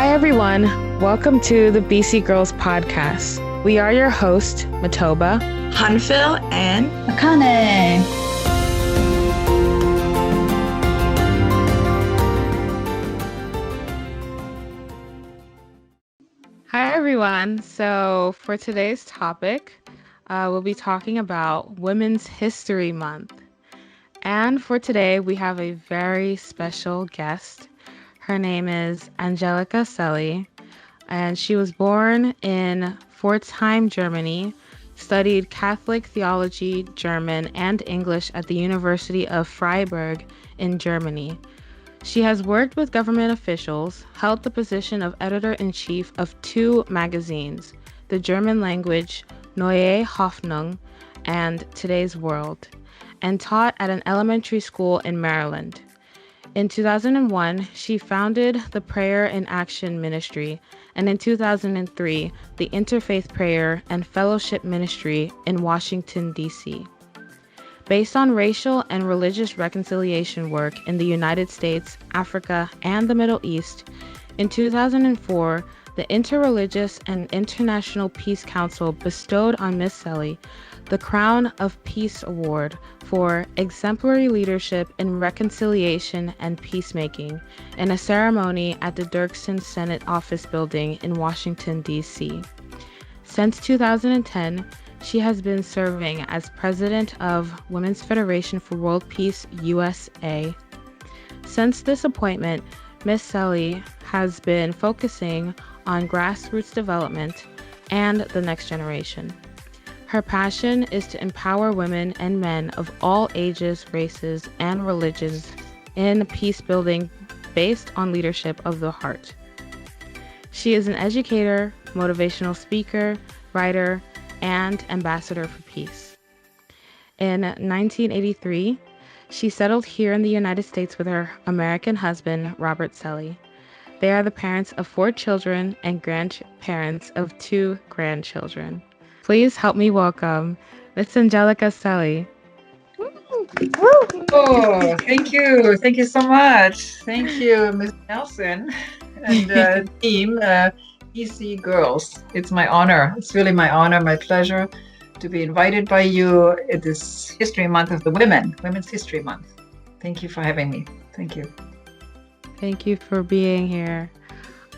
Hi, everyone. Welcome to the BC Girls Podcast. We are your hosts, Matoba, Hanfil, and Akane. Hi, everyone. So, for today's topic, we'll be talking about Women's History Month. And for today, we have a very special guest. Her name is Angelica Selly, and she was born in Pforzheim, Germany, studied Catholic theology, German, and English at the University of Freiburg in Germany. She has worked with government officials, held the position of editor-in-chief of 2 magazines, the German language Neue Hoffnung and Today's World, and taught at an elementary school in Maryland. In 2001, she founded the Prayer in Action Ministry, and in 2003, the Interfaith Prayer and Fellowship Ministry in Washington, D.C. Based on racial and religious reconciliation work in the United States, Africa, and the Middle East, in 2004, the Interreligious and International Peace Council bestowed on Ms. Selly the Crown of Peace Award for exemplary leadership in reconciliation and peacemaking in a ceremony at the Dirksen Senate Office Building in Washington, D.C. Since 2010, she has been serving as president of Women's Federation for World Peace USA. Since this appointment, Ms. Selly has been focusing on grassroots development and the next generation. Her passion is to empower women and men of all ages, races, and religions in peace building based on leadership of the heart. She is an educator, motivational speaker, writer, and ambassador for peace. In 1983, she settled here in the United States with her American husband, Robert Selly. They are the parents of 4 children and grandparents of 2 grandchildren. Please help me welcome Miss Angelica Selly. Oh, thank you. Thank you so much. Thank you, Ms. Nelson and team BC Girls. It's my honor. It's really my honor, my pleasure to be invited by you at this History Month of the Women's History Month. Thank you for having me. Thank you. Thank you for being here.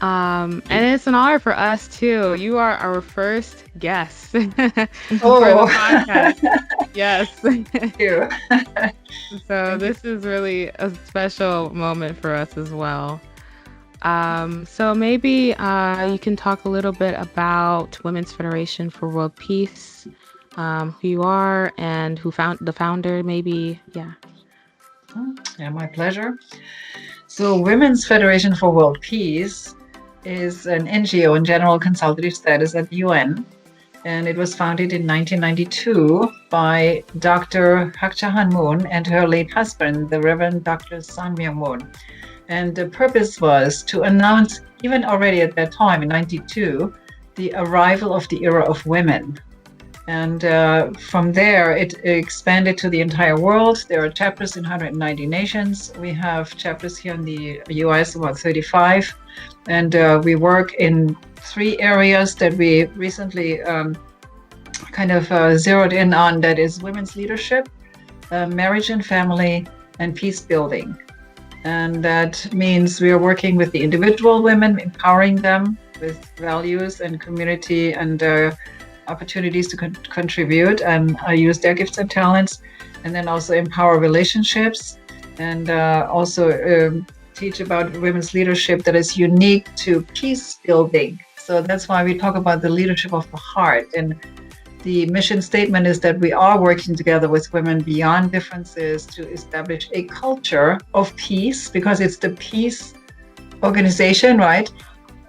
And it's an honor for us too. You are our first guest for the podcast. Yes. Thank you. So this is really a special moment for us as well. So maybe you can talk a little bit about Women's Federation for World Peace, who you are and who the founder, maybe. Yeah. Yeah, my pleasure. So Women's Federation for World Peace is an NGO in general consultative status at the UN, and it was founded in 1992 by Dr. Hak Ja Han Moon and her late husband, the Reverend Dr. San Myung Moon. And the purpose was to announce, even already at that time in 92, the arrival of the era of women. And from there, it expanded to the entire world. There are chapters in 190 nations. We have chapters here in the US, about 35. And we work in 3 areas that we recently zeroed in on. That is women's leadership, marriage and family, and peace building. And that means we are working with the individual women, empowering them with values and community and opportunities to contribute and use their gifts and talents, and then also empower relationships and also teach about women's leadership that is unique to peace building. So that's why we talk about the leadership of the heart. And the mission statement is that we are working together with women beyond differences to establish a culture of peace, because it's the peace organization, right?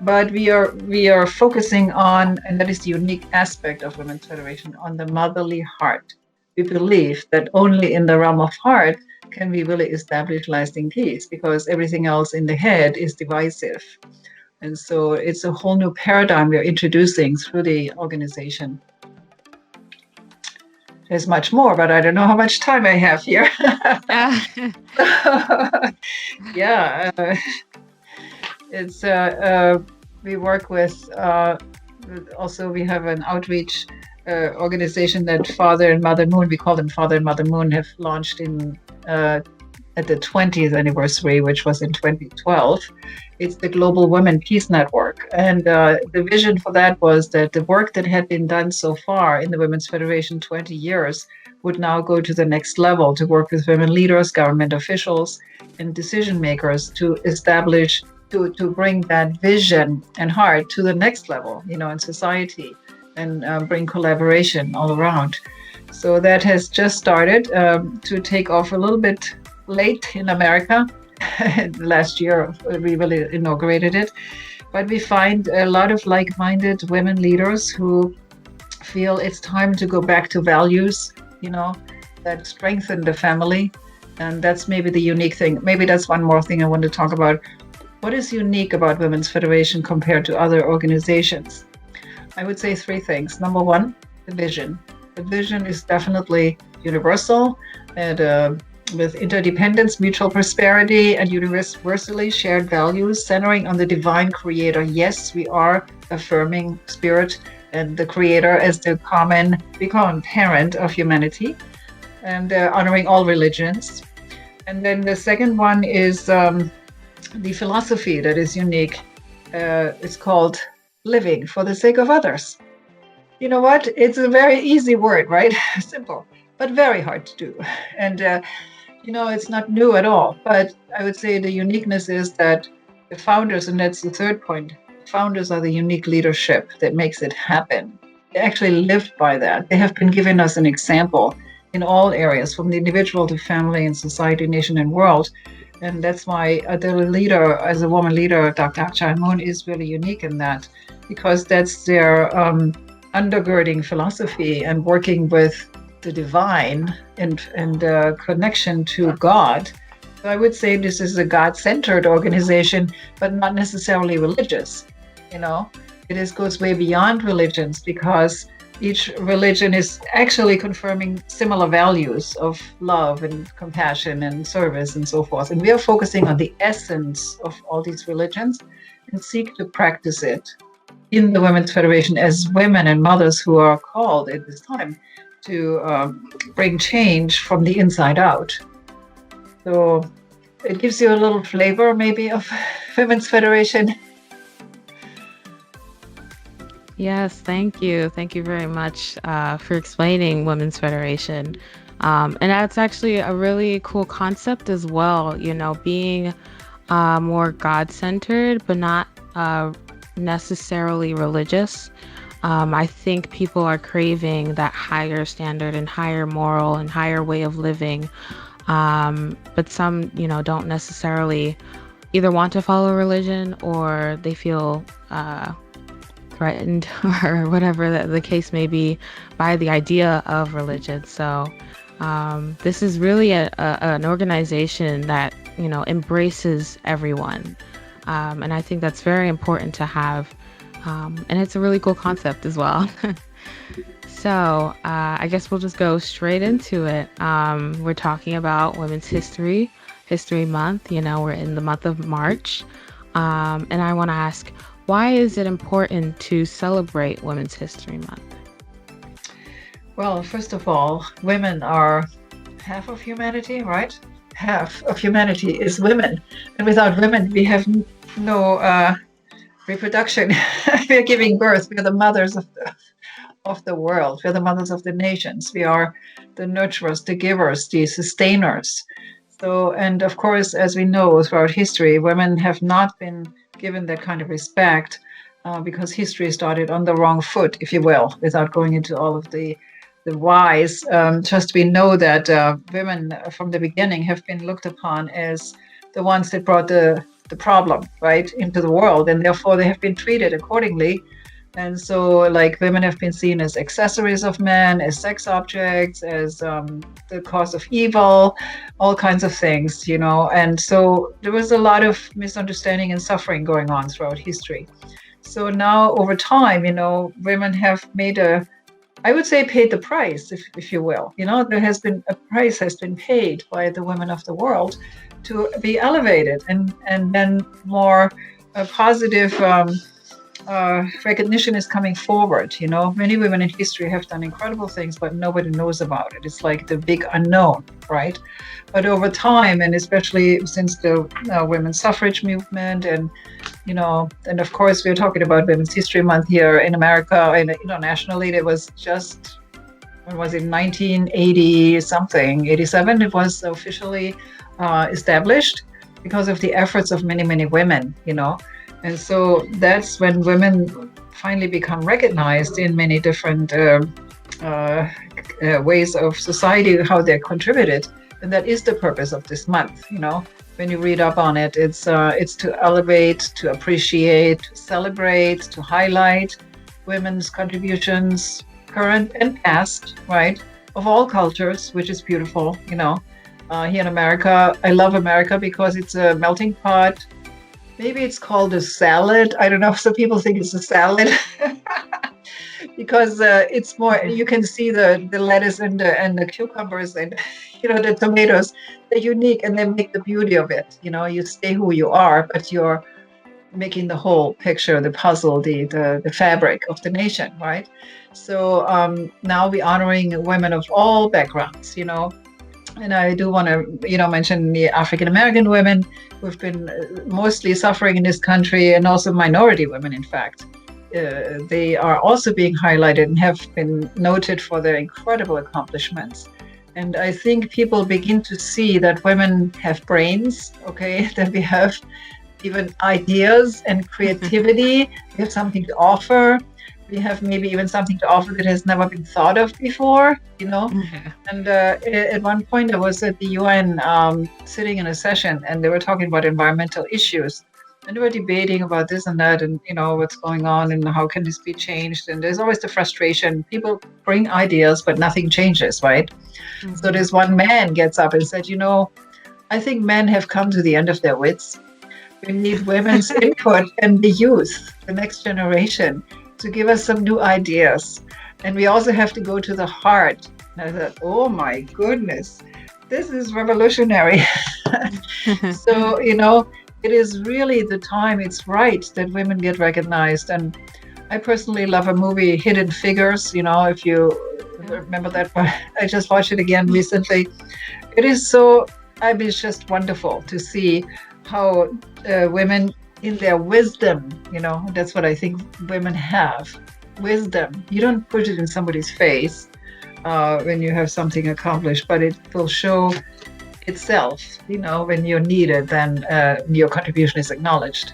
But we are focusing on, and that is the unique aspect of Women's Federation, on the motherly heart. We believe that only in the realm of heart can we really establish lasting peace, because everything else in the head is divisive. And so it's a whole new paradigm we're introducing through the organization. There's much more, but I don't know how much time I have here. It's we work also we have an outreach organization that Father and Mother Moon, we call them Father and Mother Moon, have launched in at the 20th anniversary, which was in 2012. It's the Global Women Peace Network. And the vision for that was that the work that had been done so far in the Women's Federation 20 years would now go to the next level to work with women leaders, government officials, and decision makers to establish, to bring that vision and heart to the next level, in society, and bring collaboration all around. So that has just started to take off a little bit late in America. Last year, we really inaugurated it. But we find a lot of like-minded women leaders who feel it's time to go back to values, that strengthen the family. And that's maybe the unique thing. Maybe that's one more thing I want to talk about. What is unique about Women's Federation compared to other organizations? I would say three things. Number one, the vision. The vision is definitely universal and with interdependence, mutual prosperity, and universally shared values centering on the divine creator. Yes, we are affirming spirit and the creator as the we call him parent of humanity, and honoring all religions. And then the second one is the philosophy that is unique. It's called living for the sake of others. You know what? It's a very easy word, right? Simple, but very hard to do. And, it's not new at all. But I would say the uniqueness is that the founders, and that's the third point, founders are the unique leadership that makes it happen. They actually lived by that. They have been giving us an example in all areas, from the individual to family and society, nation, and world. And that's why the leader, as a woman leader, Dr. Akshai Moon, is really unique in that, because that's their undergirding philosophy and working with the divine and connection to God. So I would say this is a God-centered organization, but not necessarily religious. It goes way beyond religions, because each religion is actually confirming similar values of love and compassion and service and so forth. And we are focusing on the essence of all these religions and seek to practice it in the Women's Federation as women and mothers who are called at this time to bring change from the inside out. So it gives you a little flavor maybe of Women's Federation. Yes, thank you. Thank you very much for explaining Women's Federation. And that's actually a really cool concept as well, being more God-centered, but not necessarily religious. I think people are craving that higher standard and higher moral and higher way of living. But some, don't necessarily either want to follow religion, or they feel threatened or whatever the case may be by the idea of religion. So this is really an organization that, embraces everyone. And I think that's very important to have. And it's a really cool concept as well. So I guess we'll just go straight into it. We're talking about Women's History Month. We're in the month of March. And I want to ask, why is it important to celebrate Women's History Month? Well, first of all, women are half of humanity, right? Half of humanity is women. And without women, we have no reproduction. We're giving birth. We're the mothers of the world. We're the mothers of the nations. We are the nurturers, the givers, the sustainers. So, and of course, as we know throughout history, women have not been given that kind of respect because history started on the wrong foot, if you will, without going into all of the whys. Just we know that women from the beginning have been looked upon as the ones that brought the problem, right, into the world, and therefore they have been treated accordingly. And so, women have been seen as accessories of men, as sex objects, as the cause of evil, all kinds of things, And so there was a lot of misunderstanding and suffering going on throughout history. So now, over time, women have made I would say paid the price, if you will. There has been a price has been paid by the women of the world to be elevated and then more a positive recognition is coming forward. Many women in history have done incredible things, but nobody knows about it. It's like the big unknown, right? But over time, and especially since the women's suffrage movement, and of course, we're talking about Women's History Month here in America and internationally. There was just, when was it, 1980 something, 87? It was officially established because of the efforts of many, many women. And so that's when women finally become recognized in many different uh, ways of society, how they contributed. And that is the purpose of this month. When you read up on it, it's to elevate, to appreciate, to celebrate, to highlight women's contributions, current and past, right, of all cultures, which is beautiful. Here in America, I love America because it's a melting pot. Maybe it's called a salad. I don't know. Some people think it's a salad because it's more. You can see the lettuce and the cucumbers and the tomatoes. They're unique and they make the beauty of it. You stay who you are, but you're making the whole picture, the puzzle, the fabric of the nation, right? So now we're honoring women of all backgrounds. And I do want to, mention the African American women who've been mostly suffering in this country, and also minority women, in fact. They are also being highlighted and have been noted for their incredible accomplishments. And I think people begin to see that women have brains, okay, that we have even ideas and creativity. We have something to offer. We have maybe even something to offer that has never been thought of before. And at one point, I was at the UN sitting in a session, and they were talking about environmental issues. And they were debating about this and that, and what's going on, and how can this be changed. And there's always the frustration. People bring ideas, but nothing changes, right? So this one man gets up and said, I think men have come to the end of their wits. We need women's input and the youth, the next generation, to give us some new ideas. And we also have to go to the heart. And I thought, oh my goodness, this is revolutionary. So, it is really the time, it's right that women get recognized. And I personally love a movie, Hidden Figures, if you remember that one. I just watched it again recently. It's just wonderful to see how women in their wisdom, that's what I think women have, wisdom. You don't put it in somebody's face when you have something accomplished, but it will show itself, when you're needed, then your contribution is acknowledged.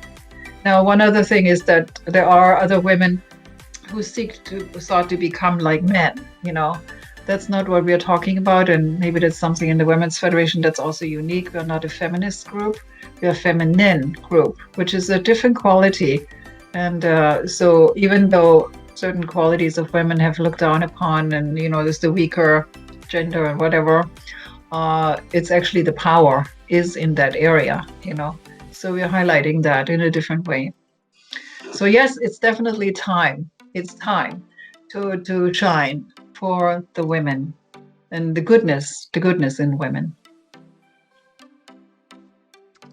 Now, one other thing is that there are other women who sought to become like men. That's not what we're talking about, and maybe that's something in the Women's Federation that's also unique. We're not a feminist group. We're a feminine group, which is a different quality. And so even though certain qualities of women have looked down upon, and there's the weaker gender and whatever, it's actually the power is in that area. So we're highlighting that in a different way. So yes, it's definitely time. It's time to shine for the women and the goodness in women.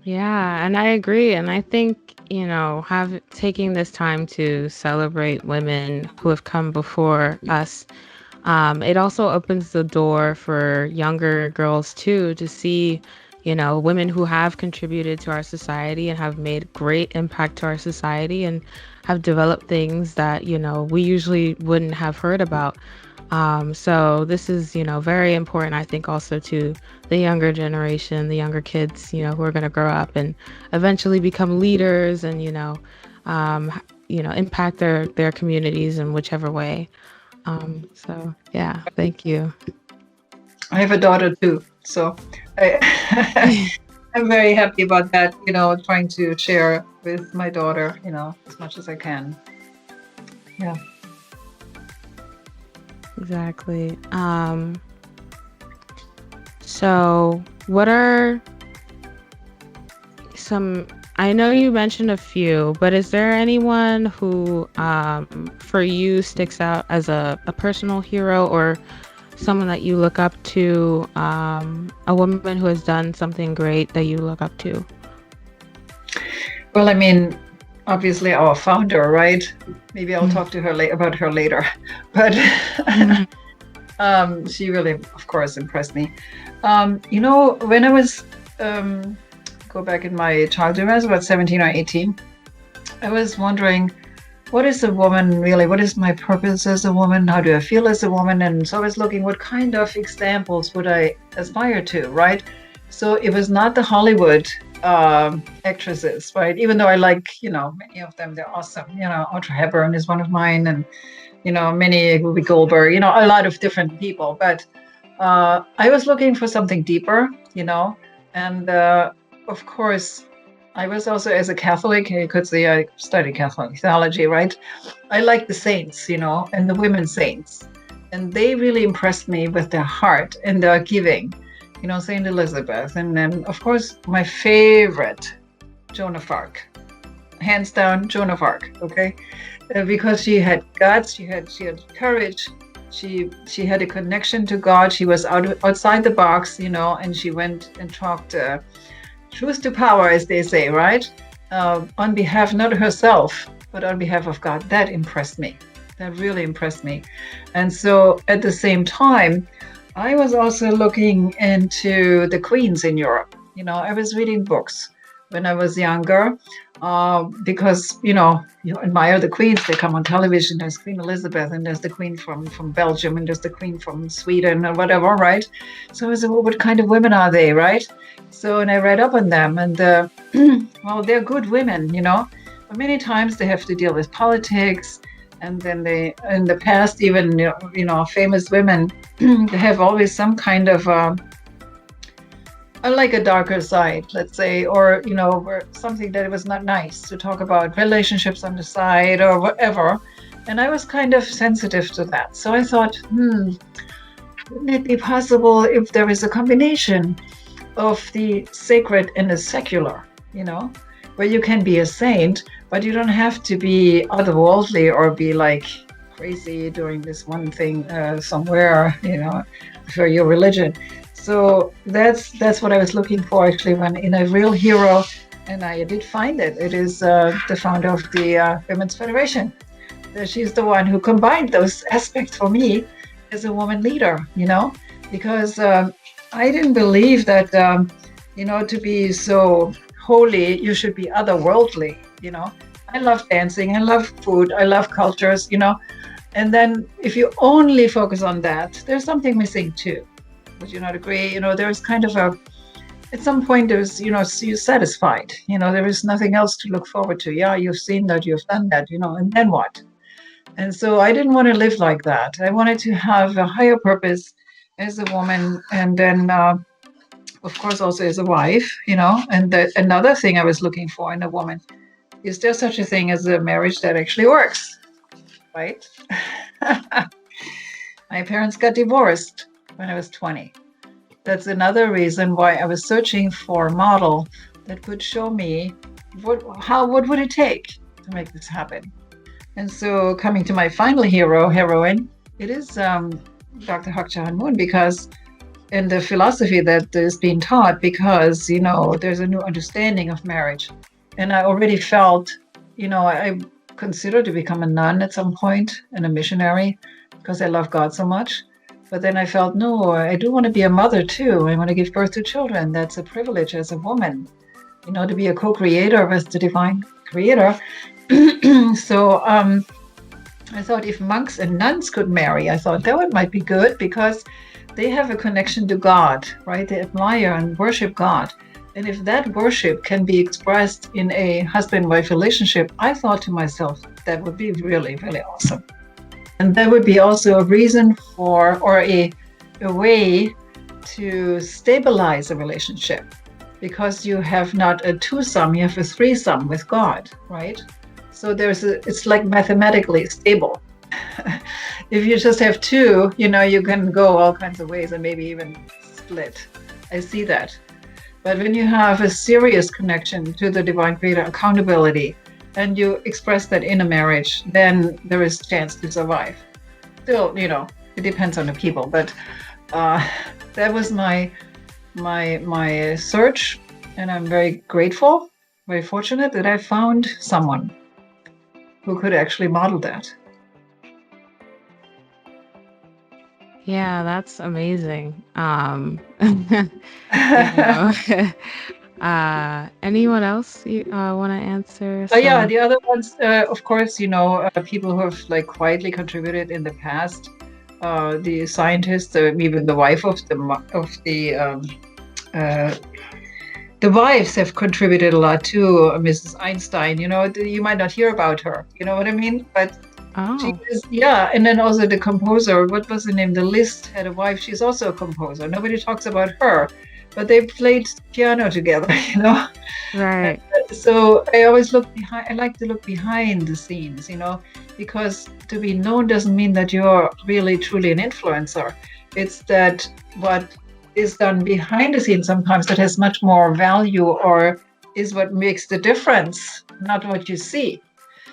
Yeah, and I agree. And I think, taking this time to celebrate women who have come before us, it also opens the door for younger girls too to see, women who have contributed to our society and have made great impact to our society and have developed things that, we usually wouldn't have heard about. So this is, very important, I think, also to the younger generation, the younger kids, who are going to grow up and eventually become leaders and, impact their communities in whichever way. So yeah, thank you. I have a daughter too, so I'm very happy about that, trying to share with my daughter, as much as I can. Yeah. Exactly. So what are some, I know you mentioned a few, but is there anyone who for you sticks out as a personal hero or someone that you look up to, a woman who has done something great that you look up to? Well, I mean, obviously our founder, right? Maybe I'll talk to her about her later, but she really, of course, impressed me. When I was go back in my childhood, when I was about 17 or 18, I was wondering, what is a woman really? What is my purpose as a woman? How do I feel as a woman? And so I was looking, what kind of examples would I aspire to, right? So it was not the Hollywood actresses, right? Even though I like, many of them, they're awesome. Audrey Hepburn is one of mine, and many Ruby Goldberg, a lot of different people. But I was looking for something deeper, and of course, I was also, as a Catholic, you could say I studied Catholic theology, right? I like the saints, and the women saints. And they really impressed me with their heart and their giving, Saint Elizabeth. And then, of course, my favorite, Joan of Arc. Hands down, Joan of Arc, okay? Because she had guts, she had courage, she had a connection to God. She was outside the box, and she went and talked truth to power, as they say, right? On behalf, not herself, but on behalf of God. That impressed me. That really impressed me. And so at the same time, I was also looking into the queens in Europe. I was reading books when I was younger, because you admire the queens. They come on television. There's Queen Elizabeth, and there's the queen from Belgium, and there's the queen from Sweden, or whatever, right? So I said, well, what kind of women are they, right? So, and I read up on them, and well, they're good women, but many times they have to deal with politics, and then they, in the past, even famous women, they have always some kind of like a darker side, let's say, or where something that was not nice to talk about, relationships on the side or whatever. And I was kind of sensitive to that. So I thought, wouldn't it be possible if there is a combination of the sacred and the secular, where you can be a saint, but you don't have to be otherworldly or be like crazy doing this one thing somewhere, for your religion. So that's what I was looking for, actually, when in a real hero, and I did find it. It is the founder of the Women's Federation. She's the one who combined those aspects for me as a woman leader, because I didn't believe that, to be so holy, you should be otherworldly, I love dancing, I love food, I love cultures, and then if you only focus on that, there's something missing too. Would you not agree? There's kind of at some point there's, you're satisfied, there is nothing else to look forward to. Yeah, you've seen that, you've done that, and then what? And so I didn't want to live like that. I wanted to have a higher purpose as a woman, and then, of course, also as a wife, and another thing I was looking for in a woman, is there such a thing as a marriage that actually works, right? My parents got divorced when I was 20. That's another reason why I was searching for a model that could show me what would it take to make this happen. And so, coming to my final heroine, it is Dr. Hak Ja Han Moon, because in the philosophy that is being taught, because there's a new understanding of marriage, and I already felt, I considered to become a nun at some point and a missionary, because I love God so much. But then I felt, no, I do want to be a mother too. I want to give birth to children. That's a privilege as a woman, to be a co-creator with the divine creator. So I thought if monks and nuns could marry, I thought that might be good, because they have a connection to God, right? They admire and worship God. And if that worship can be expressed in a husband-wife relationship, I thought to myself, that would be really, really awesome. And that would be also a reason for, or a way to stabilize a relationship, because you have not a twosome, you have a threesome with God, right? So it's like mathematically stable. If you just have two, you can go all kinds of ways and maybe even split. I see that. But when you have a serious connection to the divine creator, accountability, and you express that in a marriage, then there is a chance to survive. Still, it depends on the people, but that was my search, and I'm very grateful very fortunate that I found someone who could actually model that. Yeah, that's amazing. You know, anyone else you want to answer Yeah, some? the other ones, of course, people who have like quietly contributed in the past. The scientists, even the wife of uh, the wives have contributed a lot too. Mrs. Einstein, you might not hear about her. You know what I mean? But she Oh, is, yeah. And then also the composer. What was the name? The Liszt had a wife. She's also a composer. Nobody talks about her, but they played piano together. right. So I always look behind. I like to look behind the scenes, because to be known doesn't mean that you're really truly an influencer. It's that what is done behind the scenes sometimes that has much more value or is what makes the difference, not what you see.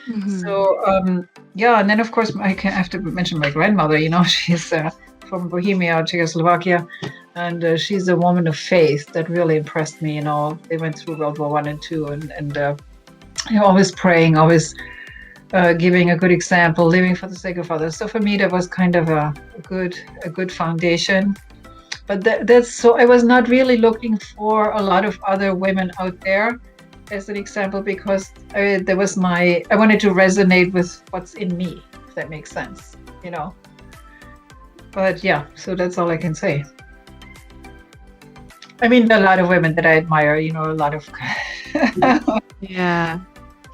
Hmm. So yeah, and then of course have to mention my grandmother. She's from Bohemia, Czechoslovakia, and she's a woman of faith that really impressed me. They went through World War I and II, and always praying, always giving a good example, living for the sake of others. So for me, that was kind of a good foundation. But that's so. I was not really looking for a lot of other women out there as an example because I wanted to resonate with what's in me, if that makes sense, But yeah, so that's all I can say. I mean, there are a lot of women that I admire, a lot of, Yeah.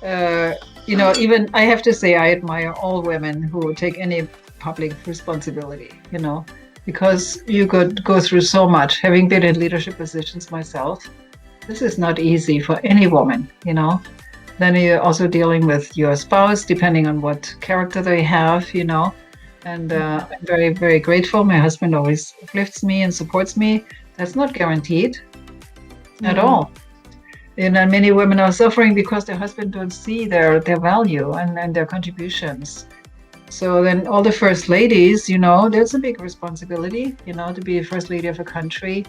uh, even I have to say, I admire all women who take any public responsibility, because you could go through so much. Having been in leadership positions myself, this is not easy for any woman, Then you're also dealing with your spouse, depending on what character they have, And I'm very, very grateful. My husband always uplifts me and supports me. That's not guaranteed at all. And many women are suffering because their husband don't see their value and their contributions. So then all the first ladies, there's a big responsibility, to be a first lady of a country.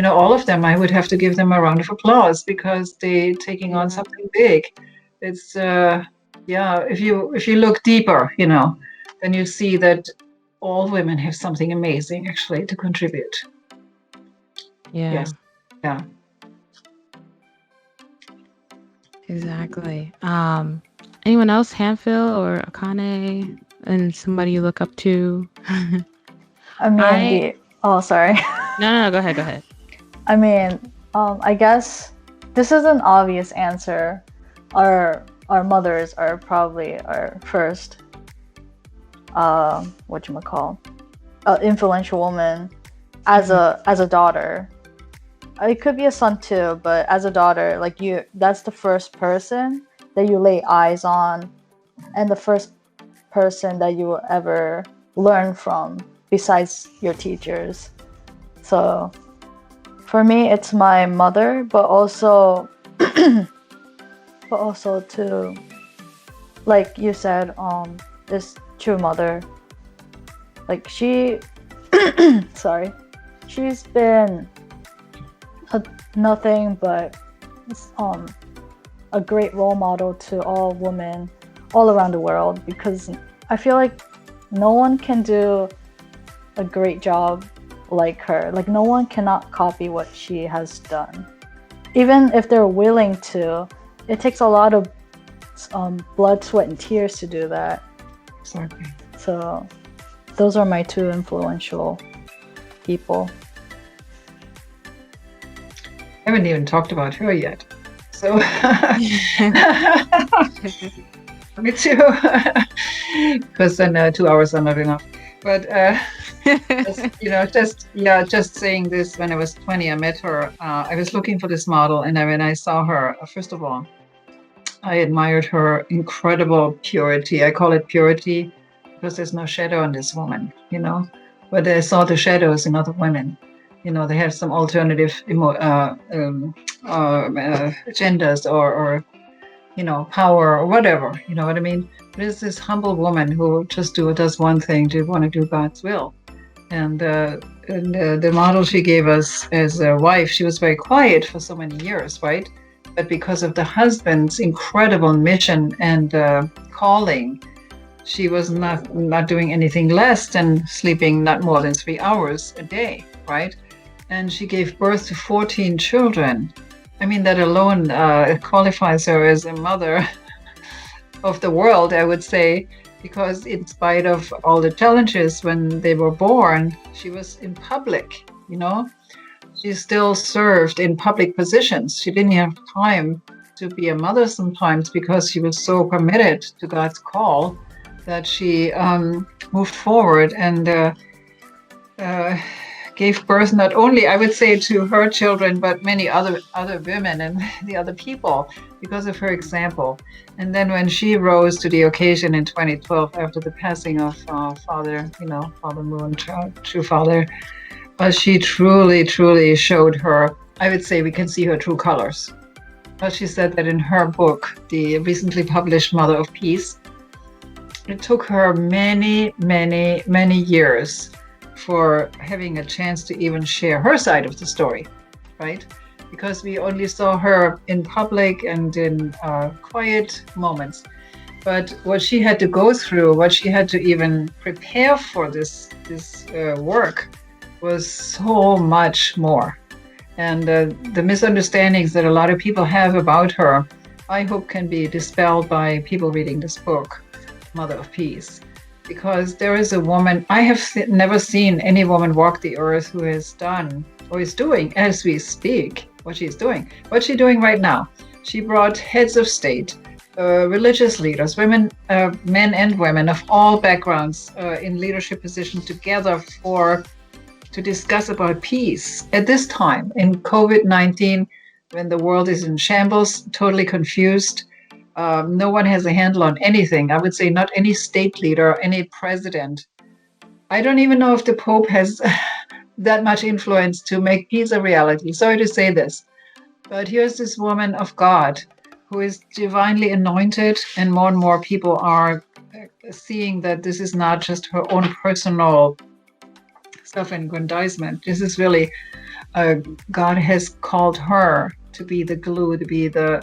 All of them, I would have to give them a round of applause because they're taking on something big. It's yeah, if you look deeper, then you see that all women have something amazing actually to contribute. Yeah. Yes. Yeah. Exactly. Anyone else, Hanfield or Akane, and somebody you look up to? I mean, oh, sorry. No, go ahead, go ahead. I mean, I guess this is an obvious answer. Our mothers are probably our first, influential woman as a daughter. It could be a son too, but as a daughter, like that's the first person that you lay eyes on, and the first person that you will ever learn from besides your teachers. So for me, it's my mother, but also to, like you said, this true mother. Like she's been nothing but a great role model to all women all around the world, because I feel like no one can do a great job like her. Like no one cannot copy what she has done. Even if they're willing to, it takes a lot of blood, sweat, and tears to do that. Exactly. So those are my two influential people. I haven't even talked about her yet. So me too. Because then 2 hours are not enough. But just saying this, when I was 20, I met her. I was looking for this model, and when I saw her, first of all, I admired her incredible purity. I call it purity because there's no shadow on this woman, But I saw the shadows in other women. They have some alternative agendas or power or whatever. You know what I mean? There's this humble woman who just does one thing, to want to do God's will. And the model she gave us as a wife, she was very quiet for so many years, right? but because of the husband's incredible mission and calling, she was not doing anything less than sleeping not more than 3 hours a day, right? And she gave birth to 14 children. I mean, that alone qualifies her as a mother of the world, I would say, because in spite of all the challenges when they were born, she was in public, you know. She still served in public positions. She didn't have time to be a mother sometimes because she was so committed to God's call that she moved forward and gave birth not only, I would say, to her children, but many other women and the other people because of her example. And then when she rose to the occasion in 2012 after the passing of Father Moon, true father, she truly showed her, I would say we can see her true colors. She said that in her book, the recently published Mother of Peace, it took her many years for having a chance to even share her side of the story, right? Because we only saw her in public and in quiet moments. But what she had to go through, what she had to even prepare for this work was so much more. And the misunderstandings that a lot of people have about her, I hope can be dispelled by people reading this book, Mother of Peace. Because there is a woman, I have never seen any woman walk the earth who has done or is doing, as we speak, what she's doing. What's she doing right now? She brought heads of state, religious leaders, women, men and women of all backgrounds in leadership positions together to discuss about peace at this time in COVID-19, when the world is in shambles, totally confused. No one has a handle on anything. I would say not any state leader, any president. I don't even know if the Pope has that much influence to make peace a reality. Sorry to say this, but here's this woman of God who is divinely anointed, and more people are seeing that this is not just her own personal self-aggrandizement. This is really, God has called her to be the glue, to be the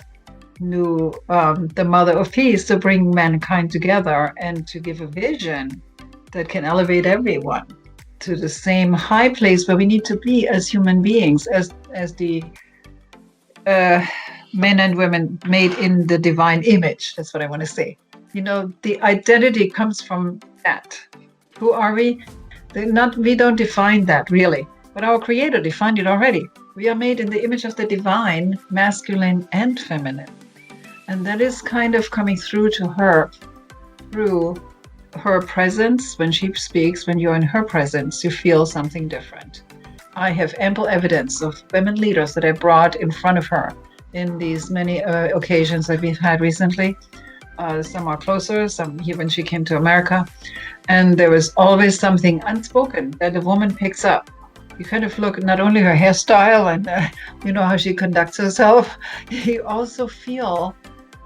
the Mother of Peace, to bring mankind together and to give a vision that can elevate everyone to the same high place where we need to be as human beings, as the men and women made in the divine image. That's what I want to say. You know, the identity comes from that. Who are we? We don't define that really, but our Creator defined it already. We are made in the image of the divine, masculine and feminine. And that is kind of coming through to her through her presence. When she speaks, when you're in her presence, you feel something different. I have ample evidence of women leaders that I brought in front of her in these many occasions that we've had recently. Some are closer, some here when she came to America. And there was always something unspoken that the woman picks up. You kind of look not only her hairstyle and you know how she conducts herself, you also feel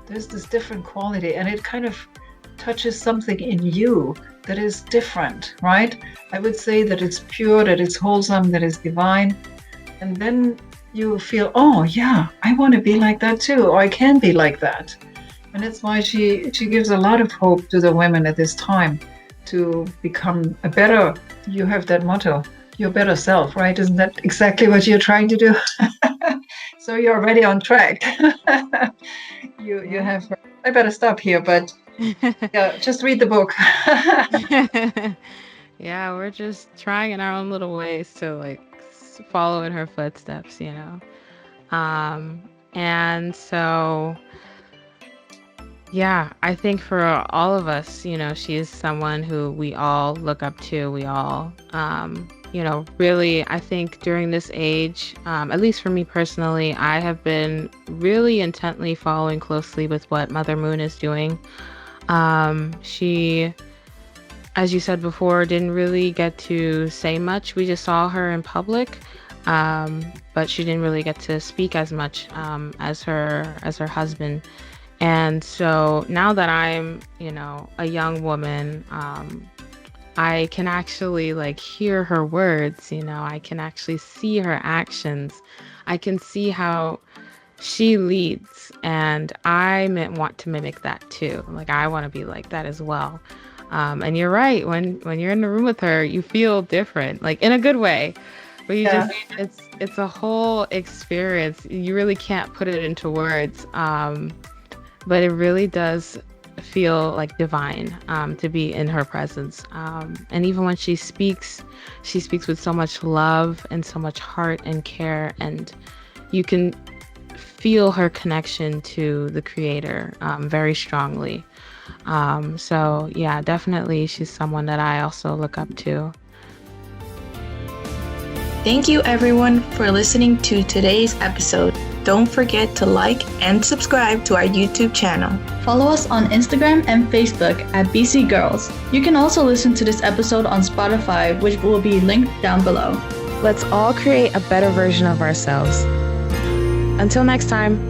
there's this different quality, and it kind of touches something in you that is different, right? I would say that it's pure, that it's wholesome, that it's divine. And then you feel, oh yeah, I want to be like that too, or I can be like that. And that's why she gives a lot of hope to the women at this time to become a better, you have that motto, your better self, right? Isn't that exactly what you're trying to do? So you're already on track. You have, I better stop here, but yeah, just read the book. Yeah, we're just trying in our own little ways to like follow in her footsteps, you know. And so yeah, I think for all of us, you know, she is someone who we all look up to. We all, you know, really, I think during this age, at least for me personally, I have been really intently following closely with what Mother Moon is doing. She, as you said before, didn't really get to say much. We just saw her in public, but she didn't really get to speak as much as her husband. And so now that I'm, you know, a young woman, I can actually like hear her words, you know, I can actually see her actions. I can see how she leads, and I want to mimic that too. Like, I want to be like that as well. And you're right. When you're in the room with her, you feel different, like in a good way. But you just it's a whole experience. You really can't put it into words. But it really does feel like divine to be in her presence. And even when she speaks with so much love and so much heart and care, and you can feel her connection to the creator very strongly. So yeah, definitely she's someone that I also look up to. Thank you everyone for listening to today's episode. Don't forget to like and subscribe to our YouTube channel. Follow us on Instagram and Facebook at BC Girls. You can also listen to this episode on Spotify, which will be linked down below. Let's all create a better version of ourselves. Until next time.